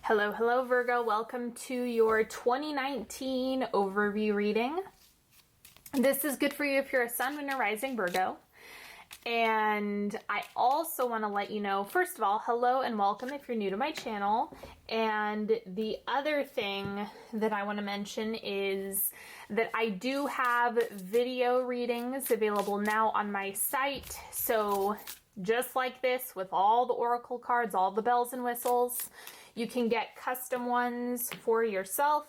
Hello, hello Virgo. Welcome to your 2019 overview reading. This is good for you if you're a Sun, Moon, or Rising Virgo. And I also want to let you know, first of all, hello and welcome if you're new to my channel. And the other thing that I want to mention is that I do have video readings available now on my site. So just like this, with all the oracle cards, all the bells and whistles, you can get custom ones for yourself.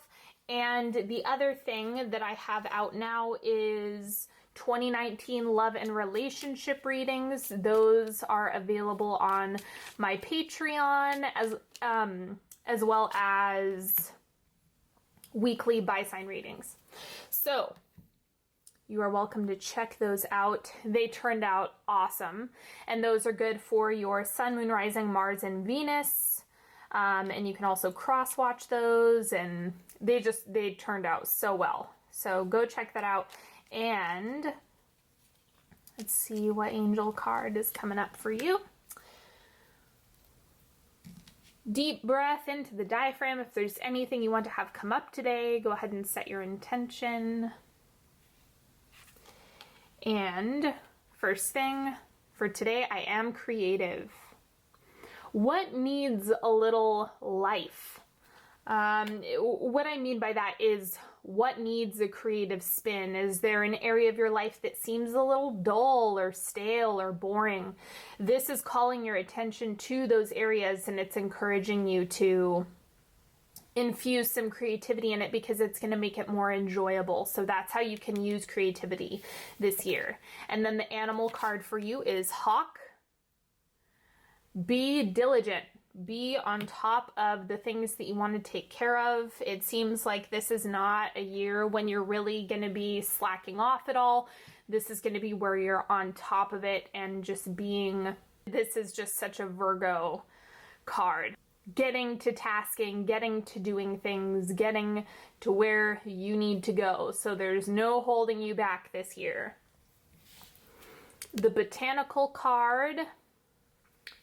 And the other thing that I have out now is 2019 love and relationship readings. Those are available on my Patreon as well as weekly by sign readings. So you are welcome to check those out. They turned out awesome. And those are good for your Sun, Moon, Rising, Mars, and Venus. And you can also cross watch those, and they turned out so well. So go check that out. And let's see what angel card is coming up for you. Deep breath into the diaphragm. If there's anything you want to have come up today, go ahead and set your intention. And first thing for today, I am creative. What needs a little life? What I mean by that is, what needs a creative spin? Is there an area of your life that seems a little dull or stale or boring? This is calling your attention to those areas, and it's encouraging you to infuse some creativity in it because it's going to make it more enjoyable. So that's how you can use creativity this year. And then the animal card for you is hawk. Be diligent. Be on top of the things that you want to take care of. It seems like this is not a year when you're really going to be slacking off at all. This is going to be where you're on top of it and just being, this is just such a Virgo card. Getting to tasking, getting to doing things, getting to where you need to go. So there's no holding you back this year. The botanical card,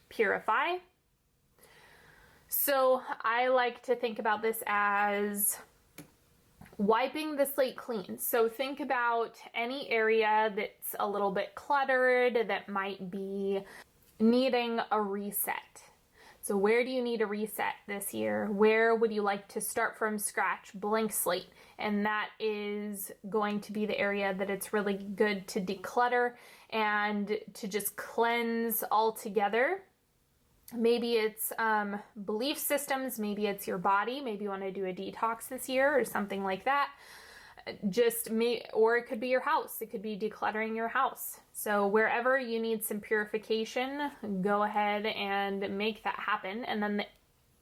purify. So I like to think about this as wiping the slate clean. So think about any area that's a little bit cluttered, that might be needing a reset. So where do you need a reset this year? Where would you like to start from scratch, blank slate? And that is going to be the area that it's really good to declutter and to just cleanse altogether. Maybe it's belief systems, maybe it's your body, maybe you want to do a detox this year or something like that. Or it could be your house. It could be decluttering your house. So wherever you need some purification, go ahead and make that happen. And then the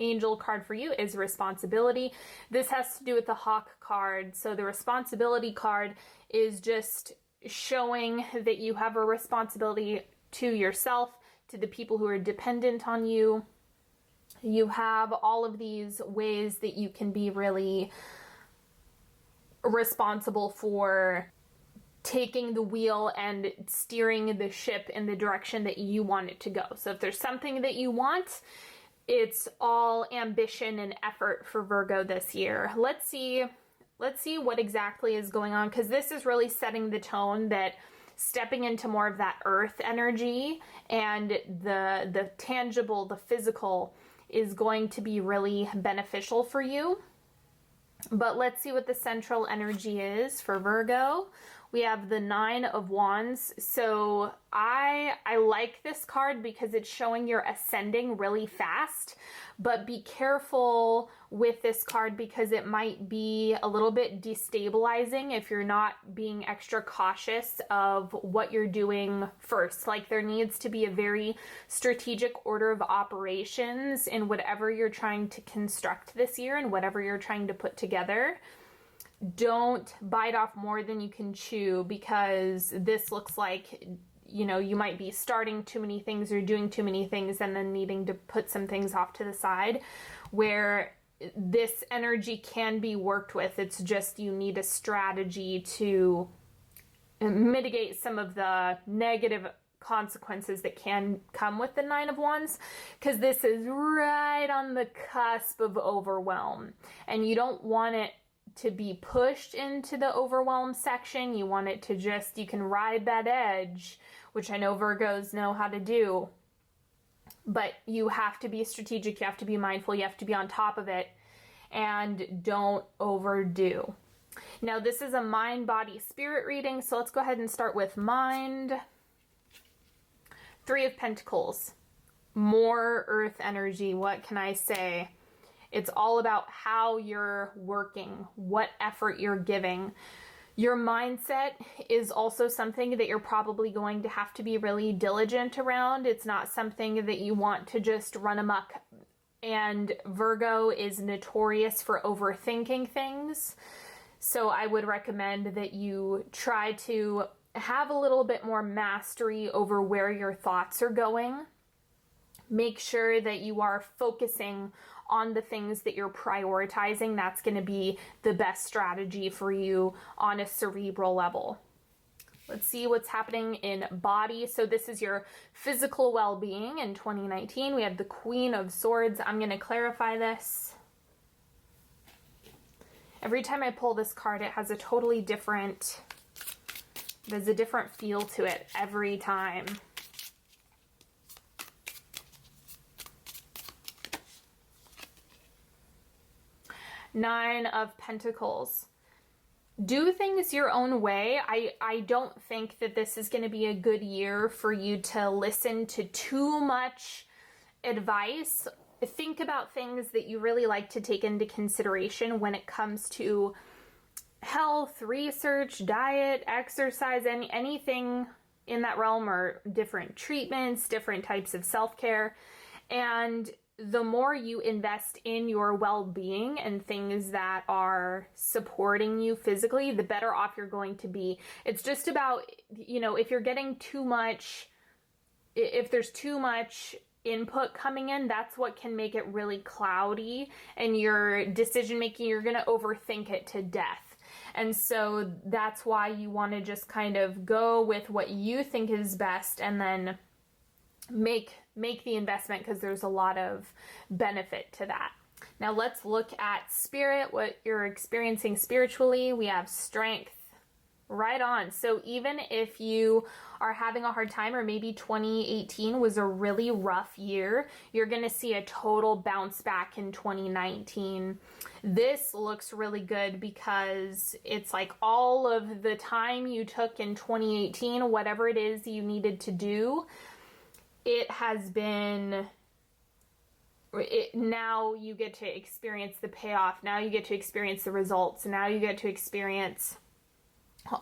angel card for you is responsibility. This has to do with the hawk card. So the responsibility card is just showing that you have a responsibility to yourself, to the people who are dependent on you. You have all of these ways that you can be really responsible for taking the wheel and steering the ship in the direction that you want it to go. So if there's something that you want, it's all ambition and effort for Virgo this year. Let's see what exactly is going on, because this is really setting the tone that stepping into more of that earth energy and the tangible, the physical is going to be really beneficial for you. But let's see what the central energy is for Virgo. We have the 9 of Wands. So I like this card because it's showing you're ascending really fast, but be careful with this card because it might be a little bit destabilizing if you're not being extra cautious of what you're doing first. Like, there needs to be a very strategic order of operations in whatever you're trying to construct this year and whatever you're trying to put together. Don't bite off more than you can chew, because this looks like, you know, you might be starting too many things or doing too many things and then needing to put some things off to the side, where this energy can be worked with. It's just you need a strategy to mitigate some of the negative consequences that can come with the Nine of Wands, because this is right on the cusp of overwhelm, and you don't want it to be pushed into the overwhelm section. You want it to just, you can ride that edge, which I know Virgos know how to do, but you have to be strategic, you have to be mindful, you have to be on top of it, and don't overdo. Now this is a mind, body, spirit reading, so let's go ahead and start with mind. Three of Pentacles, more earth energy. What can I say? It's all about how you're working, what effort you're giving. Your mindset is also something that you're probably going to have to be really diligent around. It's not something that you want to just run amok. And Virgo is notorious for overthinking things. So I would recommend that you try to have a little bit more mastery over where your thoughts are going. Make sure that you are focusing on the things that you're prioritizing. That's going to be the best strategy for you on a cerebral level. Let's see what's happening in body. So this is your physical well-being in 2019. We have the Queen of Swords. I'm going to clarify this. Every time I pull this card, it has a totally different, there's a different feel to it every time. Nine of Pentacles. Do things your own way. I don't think that this is going to be a good year for you to listen to too much advice. Think about things that you really like to take into consideration when it comes to health, research, diet, exercise, anything in that realm, or different treatments, different types of self-care. And the more you invest in your well-being and things that are supporting you physically, the better off you're going to be. It's just about, you know, if you're getting too much, if there's too much input coming in, that's what can make it really cloudy, and your decision making, you're going to overthink it to death. And so that's why you want to just kind of go with what you think is best, and then make the investment, because there's a lot of benefit to that. Now let's look at spirit, what you're experiencing spiritually. We have strength. Right on. So even if you are having a hard time, or maybe 2018 was a really rough year, you're going to see a total bounce back in 2019. This looks really good because it's like all of the time you took in 2018, whatever it is you needed to do, it has been, now you get to experience the payoff. Now you get to experience the results. Now you get to experience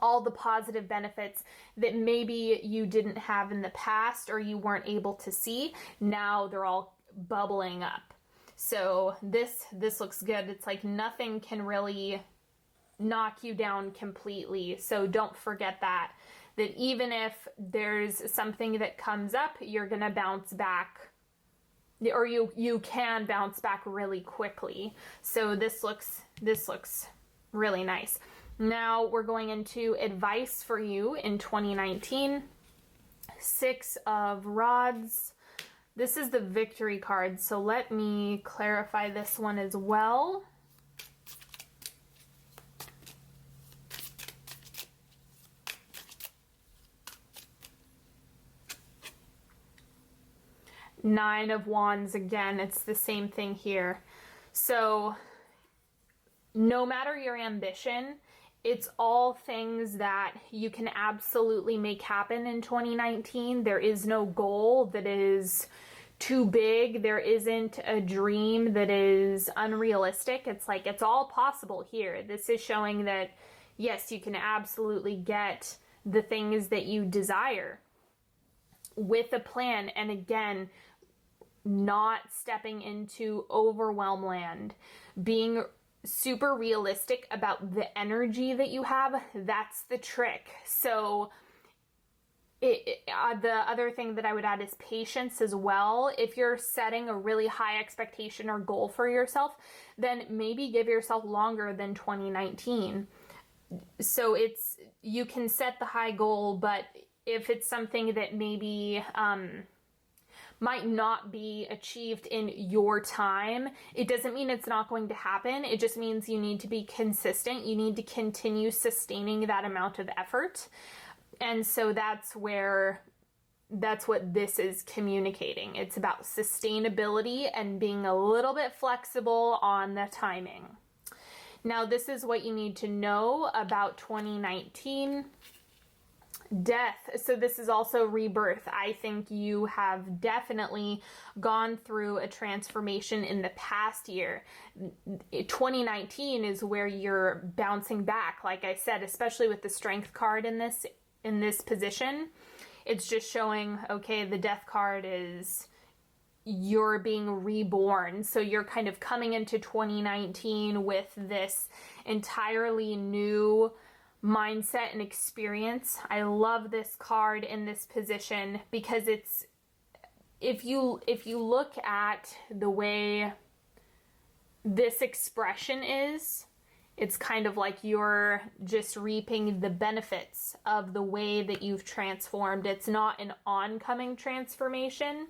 all the positive benefits that maybe you didn't have in the past, or you weren't able to see. Now they're all bubbling up. So this looks good. It's like nothing can really knock you down completely. So don't forget that even if there's something that comes up, you're going to bounce back, or you can bounce back really quickly. So this looks really nice. Now we're going into advice for you in 2019. Six of Rods. This is the victory card, so let me clarify this one as well. Nine of Wands, again, it's the same thing here. So no matter your ambition, it's all things that you can absolutely make happen in 2019. There is no goal that is too big. There isn't a dream that is unrealistic. It's like, it's all possible here. This is showing that, yes, you can absolutely get the things that you desire with a plan. And again, not stepping into overwhelm land, being super realistic about the energy that you have. That's the trick. So the other thing that I would add is patience as well. If you're setting a really high expectation or goal for yourself, then maybe give yourself longer than 2019. So you can set the high goal, but if it's something that maybe might not be achieved in your time, it doesn't mean it's not going to happen. It just means you need to be consistent. You need to continue sustaining that amount of effort. And so that's what this is communicating. It's about sustainability and being a little bit flexible on the timing. Now, this is what you need to know about 2019. Death. So this is also rebirth. I think you have definitely gone through a transformation in the past year. 2019 is where you're bouncing back, like I said, especially with the Strength card in this position. It's just showing, okay, the Death card is you're being reborn. So you're kind of coming into 2019 with this entirely new mindset and experience. I love this card in this position because it's, if you look at the way this expression is, it's kind of like you're just reaping the benefits of the way that you've transformed. It's not an oncoming transformation.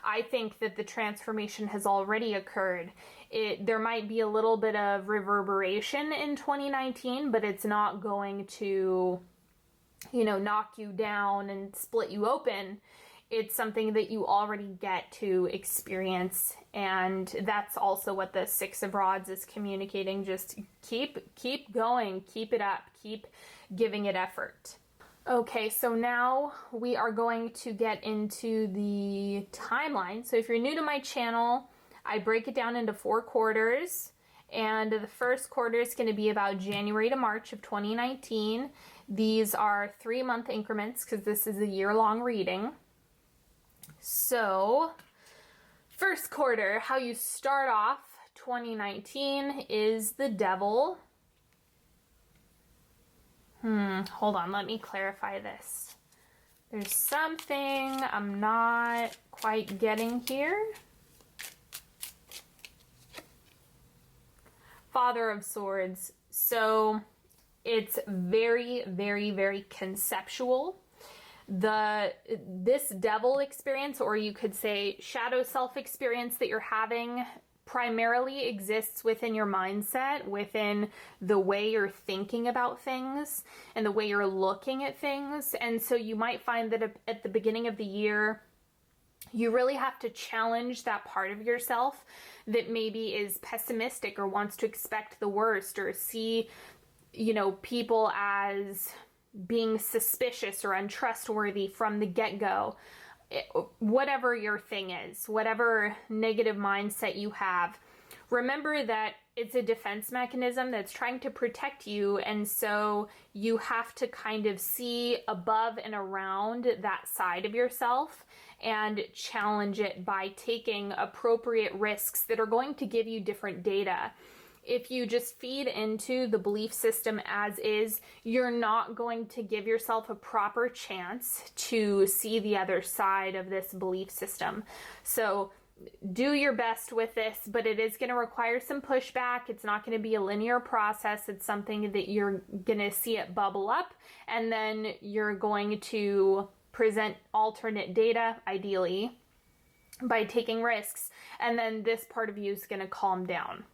I think that the transformation has already occurred. There might be a little bit of reverberation in 2019, but it's not going to, knock you down and split you open. It's something that you already get to experience, and that's also what the Six of Rods is communicating. Just keep going, keep it up, keep giving it effort. Okay, so now we are going to get into the timeline. So if you're new to my channel, I break it down into 4 quarters, and the first quarter is going to be about January to March of 2019. These are 3-month increments because this is a year-long reading. So, first quarter, how you start off 2019 is the Devil. Hold on, let me clarify this. There's something I'm not quite getting here. Father of Swords. So it's very, very, very conceptual. This Devil experience, or you could say shadow self experience that you're having, primarily exists within your mindset, within the way you're thinking about things and the way you're looking at things. And so you might find that at the beginning of the year, you really have to challenge that part of yourself that maybe is pessimistic or wants to expect the worst or see, people as being suspicious or untrustworthy from the get-go. Whatever your thing is, whatever negative mindset you have, remember that it's a defense mechanism that's trying to protect you, and so you have to kind of see above and around that side of yourself and challenge it by taking appropriate risks that are going to give you different data. If you just feed into the belief system as is, you're not going to give yourself a proper chance to see the other side of this belief system. So do your best with this, but it is going to require some pushback. It's not going to be a linear process. It's something that you're going to see it bubble up, and then you're going to present alternate data, ideally, by taking risks, and then this part of you is going to calm down.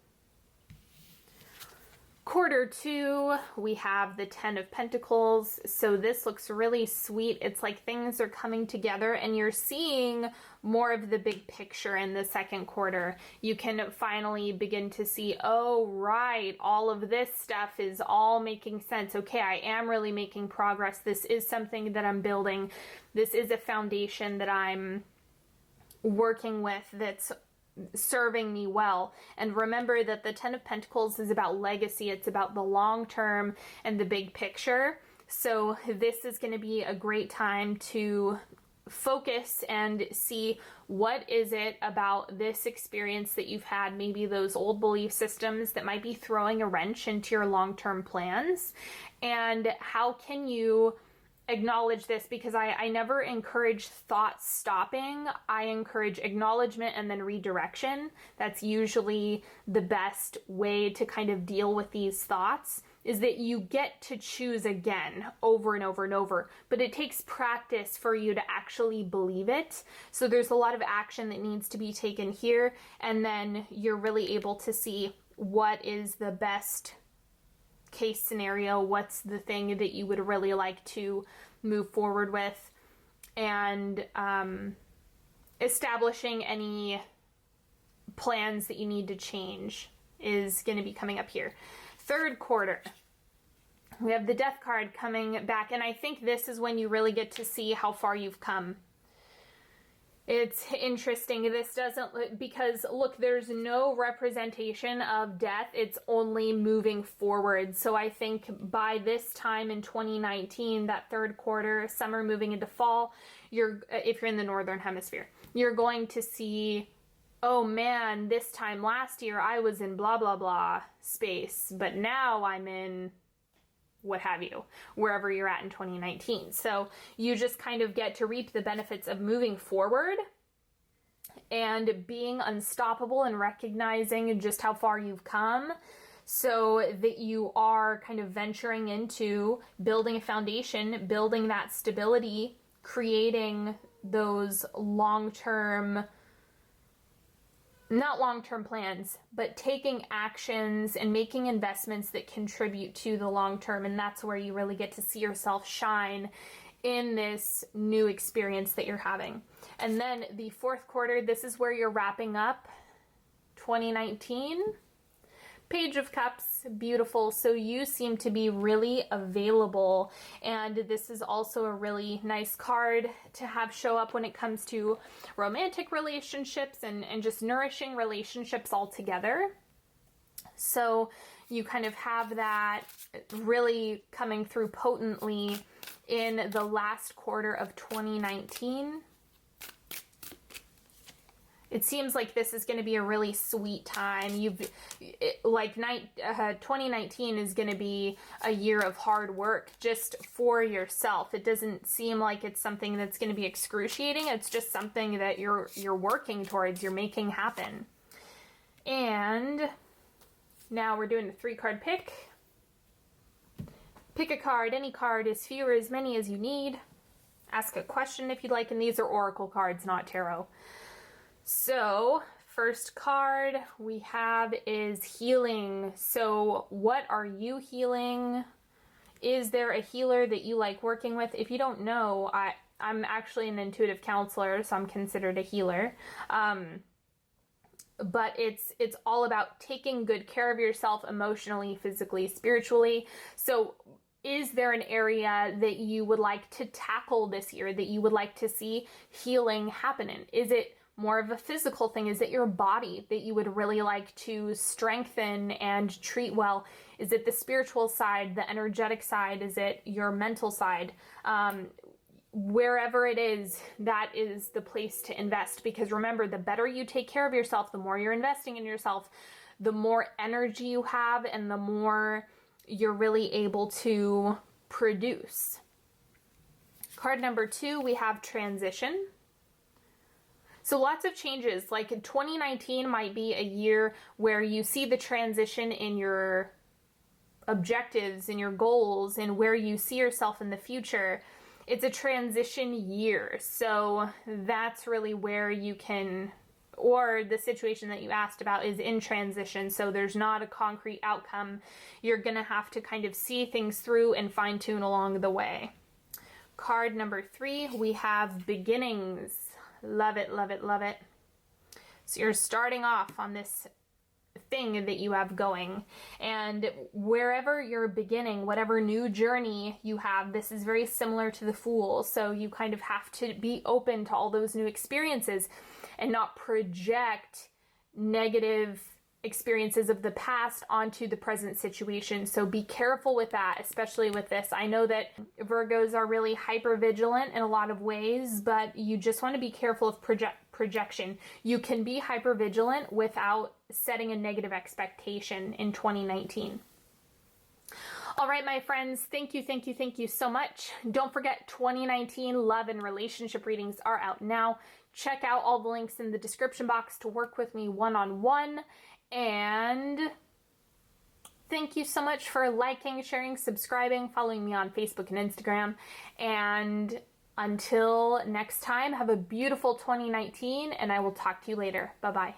Quarter 2, we have the 10 of Pentacles. So this looks really sweet. It's like things are coming together and you're seeing more of the big picture in the second quarter. You can finally begin to see, oh, right, all of this stuff is all making sense. Okay, I am really making progress. This is something that I'm building. This is a foundation that I'm working with that's serving me well. And remember that the 10 of Pentacles is about legacy. It's about the long term and the big picture. So this is going to be a great time to focus and see what is it about this experience that you've had, maybe those old belief systems that might be throwing a wrench into your long-term plans, and how can you acknowledge this because I never encourage thought stopping. I encourage acknowledgement and then redirection. That's usually the best way to kind of deal with these thoughts, is that you get to choose again over and over and over, but it takes practice for you to actually believe it. So there's a lot of action that needs to be taken here, and then you're really able to see what is the best case scenario, what's the thing that you would really like to move forward with, and establishing any plans that you need to change is going to be coming up here. Third quarter, we have the Death card coming back, and I think this is when you really get to see how far you've come. It's interesting. This doesn't, because look, there's no representation of death. It's only moving forward. So I think by this time in 2019, that third quarter, summer moving into fall, if you're in the Northern Hemisphere, you're going to see, oh man, this time last year I was in blah, blah, blah space, but now I'm in what have you, wherever you're at in 2019. So you just kind of get to reap the benefits of moving forward and being unstoppable and recognizing just how far you've come, so that you are kind of venturing into building a foundation, building that stability, creating those not long-term plans, but taking actions and making investments that contribute to the long-term. And that's where you really get to see yourself shine in this new experience that you're having. And then the fourth quarter, this is where you're wrapping up 2019. Page of Cups, beautiful. So you seem to be really available, and this is also a really nice card to have show up when it comes to romantic relationships and just nourishing relationships altogether. So you kind of have that really coming through potently in the last quarter of 2019. It seems like this is going to be a really sweet time. 2019 is going to be a year of hard work just for yourself. It doesn't seem like it's something that's going to be excruciating. It's just something that you're working towards, you're making happen. And now we're doing a 3-card pick. Pick a card, any card, as few or as many as you need. Ask a question if you'd like, and these are oracle cards, not tarot. So, first card we have is healing. So, what are you healing? Is there a healer that you like working with? If you don't know, I'm actually an intuitive counselor, so I'm considered a healer. But it's all about taking good care of yourself emotionally, physically, spiritually. So, is there an area that you would like to tackle this year, that you would like to see healing happen in? Is it more of a physical thing? Is it your body that you would really like to strengthen and treat well? Is it the spiritual side, the energetic side? Is it your mental side? Wherever it is, that is the place to invest. Because remember, the better you take care of yourself, the more you're investing in yourself, the more energy you have, and the more you're really able to produce. Card number 2, we have transition. So lots of changes. Like 2019 might be a year where you see the transition in your objectives and your goals and where you see yourself in the future. It's a transition year. So that's really where you can, or the situation that you asked about is in transition. So there's not a concrete outcome. You're going to have to kind of see things through and fine tune along the way. Card number 3, we have beginnings. Love it, love it, love it. So you're starting off on this thing that you have going, and wherever you're beginning, whatever new journey you have, this is very similar to the Fool. So you kind of have to be open to all those new experiences and not project negative experiences of the past onto the present situation. So be careful with that, especially with this. I know that Virgos are really hyper vigilant in a lot of ways, but you just want to be careful of projection. You can be hyper vigilant without setting a negative expectation in 2019. All right, my friends, thank you so much. Don't forget, 2019 love and relationship readings are out now. Check out all the links in the description box to work with me one-on-one. And thank you so much for liking, sharing, subscribing, following me on Facebook and Instagram. And until next time, have a beautiful 2019, and I will talk to you later. Bye-bye.